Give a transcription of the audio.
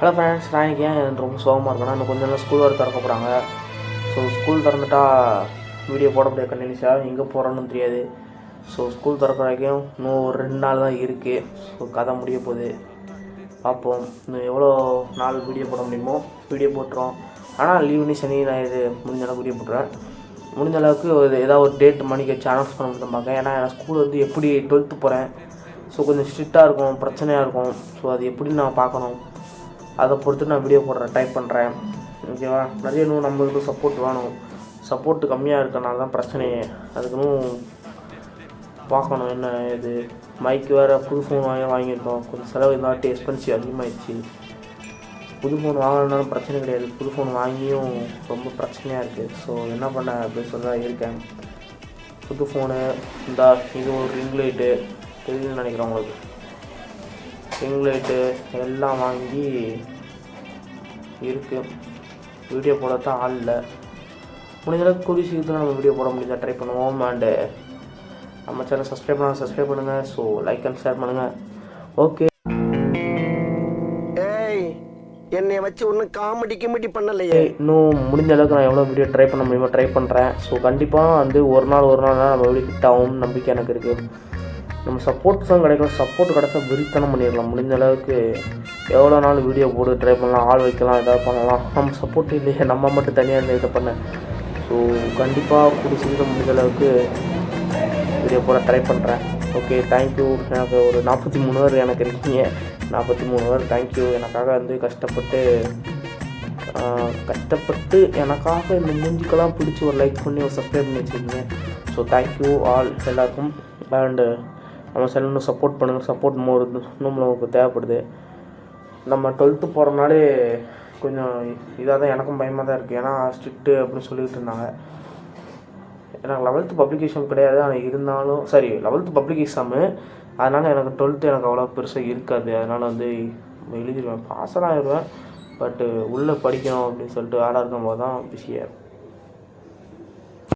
Hello friends, நான் இன்றைக்கி ஏன் ரொம்ப சோகமாக இருக்கேன்னா, இன்னும் கொஞ்சம் நாள் ஸ்கூல் வர திறக்க போகிறாங்க. ஸோ ஸ்கூல் திறந்துட்டா வீடியோ போட முடியாது கண்டினியூஸாக, எங்கே போகிறோன்னு தெரியாது. ஸோ ஸ்கூல் திறக்கிற வரைக்கும் இன்னும் ஒரு 2 நாள் தான் இருக்குது. ஸோ கதை முடிய போகுது, பார்ப்போம். இன்னும் எவ்வளோ நாள் வீடியோ போட முடியுமோ வீடியோ போட்டுரும். ஆனால் லீவுனி சனி ஞாயிறு முடிஞ்ச அளவுக்கு வீடியோ போட்டுருவேன். முடிஞ்ச அளவுக்கு ஏதாவது ஒரு டேட் மணிக்கு வச்சு அனௌன்ஸ் பண்ண முடியும் பார்க்க. ஏன்னா என் ஸ்கூல் வந்து எப்படி 12th போகிறேன். ஸோ கொஞ்சம் ஸ்ட்ரிக்டாக இருக்கும், பிரச்சனையாக இருக்கும். ஸோ அது எப்படின்னு நான் பார்க்கணும். அதை பொறுத்து நான் வீடியோ போடுறேன், டைப் பண்ணுறேன். ஓகேவா? நிறைய இன்னும் நம்மளுக்கு சப்போர்ட் வேணும். சப்போர்ட்டு கம்மியாக இருக்கனால தான் பிரச்சனையே. அதுக்குன்னு பார்க்கணும் என்ன இது. மைக்கு வேறு புது ஃபோன் வாங்கியிருக்கோம். கொஞ்சம் செலவு இருந்தாட்டி எக்ஸ்பென்சிவ் அதிகமாகிடுச்சு. புது ஃபோன் வாங்கினாலும் பிரச்சனை கிடையாது, புது ஃபோன் வாங்கியும் ரொம்ப பிரச்சனையாக இருக்குது. ஸோ என்ன பண்ண அப்படின்னு சொல்லி தான் இருக்கேன். புது ஃபோனு இந்த இது ஒரு ரிங் லைட்டு தெரியுதுன்னு நினைக்கிறேன் உங்களுக்கு. ரிங் லைட்டு எல்லாம் வாங்கி இருக்குது. வீடியோ போடத்தான் ஆள் இல்லை. முடிஞ்சளவுக்கு கூடிய சீக்கிரத்தில் நம்ம வீடியோ போட முடிஞ்சா ட்ரை பண்ணுவோம். அண்டு நம்ம சேனல் சப்ஸ்கிரைப் பண்ணுங்கள். ஸோ லைக் அண்ட் ஷேர் பண்ணுங்கள். ஓகே, என்னை வச்சு ஒன்றும் காமெடி பண்ணலையே. இன்னும் முடிஞ்ச அளவுக்கு நான் எவ்வளோ வீடியோ ட்ரை பண்ண முடியுமோ ட்ரை பண்ணுறேன். ஸோ கண்டிப்பாக வந்து ஒரு நாள் நம்ம வீடியோ ஹிட் ஆகும் நம்பிக்கை எனக்கு இருக்குது. நம்ம சப்போர்ட்ஸ் தான் கிடைக்கும். சப்போர்ட் கிடச்சா விரித்தனம் பண்ணிடலாம். முடிஞ்ச அளவுக்கு எவ்வளோ நாள் வீடியோ போட்டு ட்ரை பண்ணலாம், ஆள் வைக்கலாம், எதாவது பண்ணலாம். நம்ம சப்போர்ட் இல்லையே, நம்ம மட்டும் தனியாக இருந்து இதை பண்ண. ஸோ கண்டிப்பாக பிடிச்சிருக்க முடிஞ்ச அளவுக்கு வீடியோ போட ட்ரை பண்ணுறேன். Okay, thank you. எனக்கு ஒரு 43 பேர் எனக்கு இருக்கீங்க. 43 பேர் தேங்க்யூ. எனக்காக வந்து கஷ்டப்பட்டு எனக்காக இந்த மூஞ்சிக்கெல்லாம் பிடிச்சி ஒரு லைக் பண்ணி ஒரு சப்ஸ்கிரைப் பண்ணி வச்சுருக்கீங்க. ஸோ தேங்க்யூ ஆல் எல்லாருக்கும். அண்டு நம்ம சேனல் சப்போர்ட் பண்ணுங்கள். சப்போர்ட் இன்னும் நமக்கு தேவைப்படுது. நம்ம 12th போகிறனாலே கொஞ்சம் இதாக தான், எனக்கும் பயமாக தான் இருக்குது. ஏன்னா ஸ்ட்ரிக்ட்டு அப்படின்னு சொல்லிகிட்டு இருந்தாங்க. எனக்கு 11th பப்ளிக் எக்ஸாம் கிடையாது, ஆனால் இருந்தாலும் சரி 11th பப்ளிக் எக்ஸாமு. அதனால் எனக்கு 12th எனக்கு அவ்வளோ பெருசாக இருக்காது. அதனால் வந்து எழுதிடுவேன், பாஸெல்லாம் ஆயிடுவேன். பட்டு உள்ளே படிக்கணும் அப்படின்னு சொல்லிட்டு வேலை இருக்கும்போது தான் பிஸியாக இருக்கும்.